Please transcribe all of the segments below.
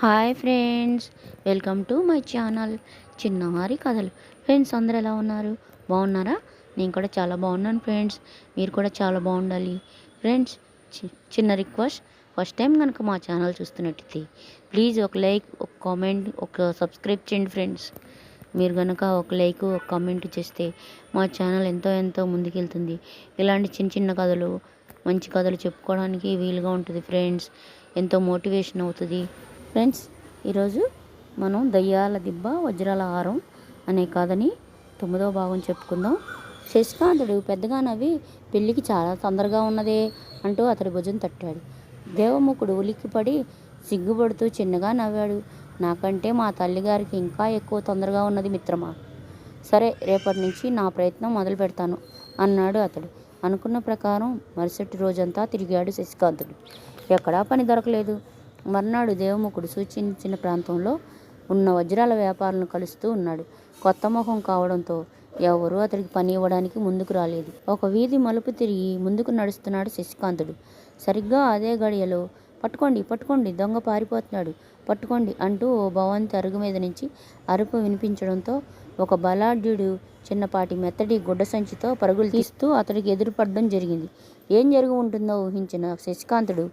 Hi friends, welcome to my channel చిన్నవారి కథలు. Friends, అందరూ ఎలా ఉన్నారు? బాగున్నారా? నేను కూడా చాలా బాగున్నాను ఫ్రెండ్స్. మీరు కూడా చాలా బాగుండాలి ఫ్రెండ్స్. చిన్న రిక్వెస్ట్, ఫస్ట్ టైం కనుక మా ఛానల్ చూస్తున్నట్టయితే ప్లీజ్ ఒక లైక్, ఒక కామెంట్, ఒక సబ్స్క్రైబ్ చేయండి ఫ్రెండ్స్. మీరు కనుక ఒక లైక్, ఒక కామెంట్ చేస్తే మా ఛానల్ ఎంతో ఎంతో ముందుకెళ్తుంది. ఇలాంటి చిన్న చిన్న కథలు, మంచి కథలు చెప్పుకోవడానికి వీలుగా ఉంటుంది ఫ్రెండ్స్. ఎంతో మోటివేషన్ అవుతుంది ఫ్రెండ్స్. ఈరోజు మనం దయ్యాల దిబ్బ వజ్రాల హారం అనే కథని 9వ భాగం చెప్పుకుందాం. శశికాంతుడు పెద్దగా నవ్వి, పెళ్ళికి చాలా తొందరగా ఉన్నదే అంటూ అతడి భుజం తట్టాడు. దేవముఖుడు ఉలిక్కిపడి సిగ్గుపడుతూ చిన్నగా నవ్వాడు. నాకంటే మా తల్లిగారికి ఇంకా ఎక్కువ తొందరగా ఉన్నది మిత్రమా. సరే, రేపటి నుంచి నా ప్రయత్నం మొదలు పెడతాను అన్నాడు అతడు. అనుకున్న ప్రకారం మరుసటి రోజంతా తిరిగాడు శశికాంతుడు. ఎక్కడా పని దొరకలేదు. మర్నాడు దేవముఖుడు సూచించిన ప్రాంతంలో ఉన్న వజ్రాల వ్యాపారులను కలుస్తూ ఉన్నాడు. కొత్త ముఖం కావడంతో ఎవరూ అతడికి పని ఇవ్వడానికి ముందుకు రాలేదు. ఒక వీధి మలుపు తిరిగి ముందుకు నడుస్తున్నాడు శశికాంతుడు. సరిగ్గా అదే గడియలో పట్టుకోండి, పట్టుకోండి, దొంగ పారిపోతున్నాడు, పట్టుకోండి అంటూ ఓ భవంతి అరుగు మీద నుంచి అరుపు వినిపించడంతో ఒక బలాఢ్యుడు చిన్నపాటి మెత్తటి గుడ్డ సంచితో పరుగులు తీస్తూ అతడికి ఎదురుపడడం జరిగింది. ఏం జరిగి ఉంటుందో ఊహించిన శశికాంతుడు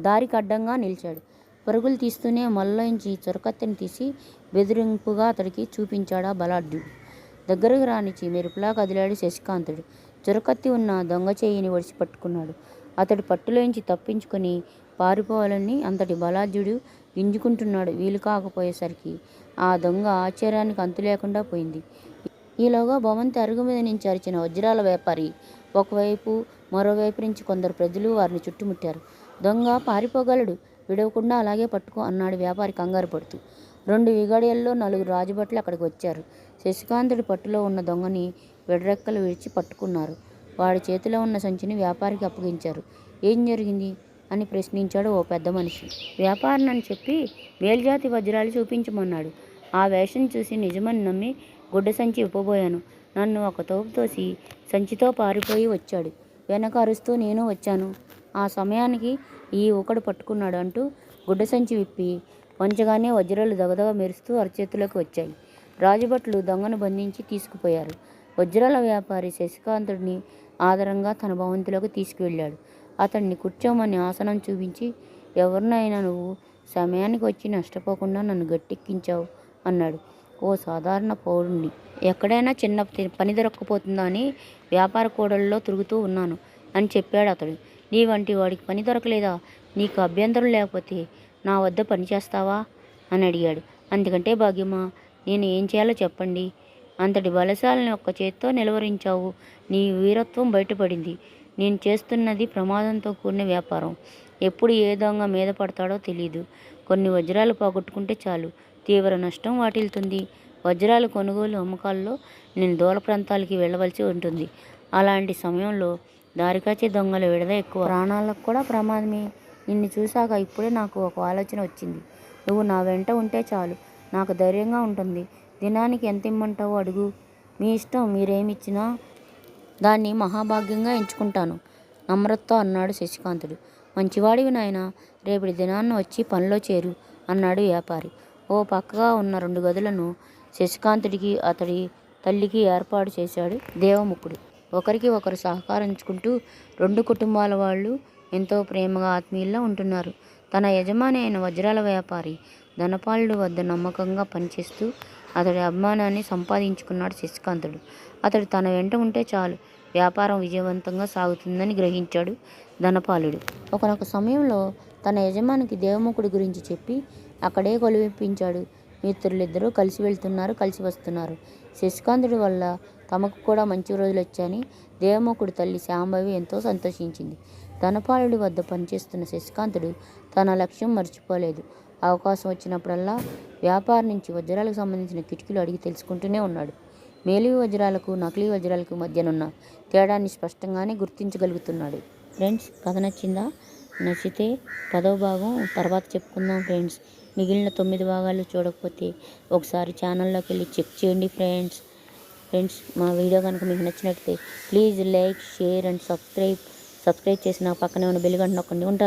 దారికి అడ్డంగా నిలిచాడు. పరుగులు తీస్తూనే మల్లోంచి చురకత్తెని తీసి బెదిరింపుగా అతడికి చూపించాడా బలాఢ్యుడు. దగ్గరకు రానిచ్చి మెరుపులా కదిలాడు శశికాంతుడు. చురకత్తి ఉన్న దొంగ చేయిని ఒడిసి పట్టుకున్నాడు. అతడు పట్టులోంచి తప్పించుకొని పారిపోవాలని అంతటి బలాఢ్యుడు గింజుకుంటున్నాడు. వీలు కాకపోయేసరికి ఆ దొంగ ఆశ్చర్యానికి అంతు లేకుండా పోయింది. ఈలోగా భవంతి అరుగు మీద నుంచి అరిచిన వజ్రాల వ్యాపారి ఒకవైపు, మరోవైపు నుంచి కొందరు ప్రజలు వారిని చుట్టుముట్టారు. దొంగ పారిపోగలడు, విడవకుండా అలాగే పట్టుకో అన్నాడు వ్యాపారి కంగారు పడుతూ. 2 విగడియల్లో 4 రాజభట్లు అక్కడికి వచ్చారు. శశికాంతుడి పట్టులో ఉన్న దొంగని వెడరెక్కలు విడిచి పట్టుకున్నారు. వాడి చేతిలో ఉన్న సంచిని వ్యాపారికి అప్పగించారు. ఏం జరిగింది అని ప్రశ్నించాడు ఓ పెద్ద మనిషి. వ్యాపారినని చెప్పి మేల్జాతి వజ్రాలు చూపించమన్నాడు. ఆ వేషం చూసి నిజమని నమ్మి గుడ్డ సంచి ఇవ్వబోయాను. నన్ను ఒక తోపు తోసి సంచితో పారిపోయి వచ్చాడు. వెనక అరుస్తూ నేను వచ్చాను. ఆ సమయానికి ఈ ఒకడు పట్టుకున్నాడు అంటూ గుడ్డ సంచి విప్పి వంచగానే వజ్రాలు దగదగ మెరుస్తూ అరచేతిలోకి వచ్చాయి. రాజభట్లు దొంగను బంధించి తీసుకుపోయారు. వజ్రాల వ్యాపారి శశికాంతుడిని ఆదరంగా తన భవంతిలోకి తీసుకువెళ్ళాడు. అతన్ని కూర్చోమని ఆసనం చూపించి, ఎవరినైనా నువ్వు సమయానికి వచ్చి నష్టపోకుండా నన్ను గట్టెక్కించావు అన్నాడు. ఓ సాధారణ పౌరుణ్ణి. ఎక్కడైనా చిన్న పని దొరక్కపోతుందా అని వ్యాపార కూడల్లో తిరుగుతూ ఉన్నాను అని చెప్పాడు అతడు. నీ వంటి వాడికి పని దొరకలేదా? నీకు అభ్యంతరం లేకపోతే నా వద్ద పని చేస్తావా అని అడిగాడు. అందుకంటే భాగ్యమా, నేను ఏం చేయాలో చెప్పండి. అంతటి బలశాలిని ఒక్క చేత్తో నిలువరించావు. నీ వీరత్వం బయటపడింది. నేను చేస్తున్నది ప్రమాదంతో కూడిన వ్యాపారం. ఎప్పుడు ఏ దొంగ మీద పడతాడో తెలియదు. కొన్ని వజ్రాలు పోగొట్టుకుంటే చాలు, తీవ్ర నష్టం వాటిల్తుంది. వజ్రాల కొనుగోలు అమ్మకాల్లో నేను దూర ప్రాంతాలకి వెళ్ళవలసి ఉంటుంది. అలాంటి సమయంలో దారికాచే దొంగల విడద ఎక్కువ, ప్రాణాలకు కూడా ప్రమాదమే. నిన్ను చూశాక ఇప్పుడే నాకు ఒక ఆలోచన వచ్చింది. నువ్వు నా వెంట ఉంటే చాలు, నాకు ధైర్యంగా ఉంటుంది. దినానికి ఎంత ఇమ్మంటావో అడుగు. మీ ఇష్టం, మీరేమిచ్చినా దాన్ని మహాభాగ్యంగా ఎంచుకుంటాను నమ్రతతో అన్నాడు శశికాంతుడు. మంచివాడివి నాయనా, రేపటి దినాన్న వచ్చి పనిలో చేరు అన్నాడు వ్యాపారి. ఓ పక్కగా ఉన్న 2 గదులను శశికాంతుడికి అతడి తల్లికి ఏర్పాటు చేశాడు దేవముఖుడు. ఒకరికి ఒకరు సహకరించుకుంటూ 2 కుటుంబాల వాళ్ళు ఎంతో ప్రేమగా ఆత్మీయుల్లా ఉంటున్నారు. తన యజమాని అయిన వజ్రాల వ్యాపారి ధనపాలుడి వద్ద నమ్మకంగా పనిచేస్తూ అతడి అభిమానాన్ని సంపాదించుకున్నాడు శశికాంతుడు. అతడు తన వెంట ఉంటే చాలు, వ్యాపారం విజయవంతంగా సాగుతుందని గ్రహించాడు ధనపాలుడు. ఒకనొక సమయంలో తన యజమానికి దేవముఖుడి గురించి చెప్పి అక్కడే కొలువిప్పించాడు. మిత్రులిద్దరూ కలిసి వెళ్తున్నారు, కలిసి వస్తున్నారు. శశికాంతుడి వల్ల తమకు కూడా మంచి రోజులు వచ్చాయని దేవముఖుడి తల్లి శాంభవి ఎంతో సంతోషించింది. ధనపాలుడి వద్ద పనిచేస్తున్న శశికాంతుడు తన లక్ష్యం మర్చిపోలేదు. అవకాశం వచ్చినప్పుడల్లా వ్యాపారం నుంచి వజ్రాలకు సంబంధించిన కిటికీలు అడిగి తెలుసుకుంటూనే ఉన్నాడు. మేలివి వజ్రాలకు, నకిలీ వజ్రాలకు మధ్యనున్న తేడాన్ని స్పష్టంగానే గుర్తించగలుగుతున్నాడు. ఫ్రెండ్స్, కథ నచ్చిందా? నచ్చితే 10వ భాగం తర్వాత చెప్పుకుందాం ఫ్రెండ్స్. మిగిలిన 9 భాగాలు చూడకపోతే ఒకసారి ఛానల్లోకి వెళ్ళి చెక్ చేయండి ఫ్రెండ్స్. మా వీడియో కనుక మీకు నచ్చినట్లయితే please like, share and subscribe చేసి నా పక్కనే ఉన్న బెల్ గంట నొక్కండి. ఉంటాను.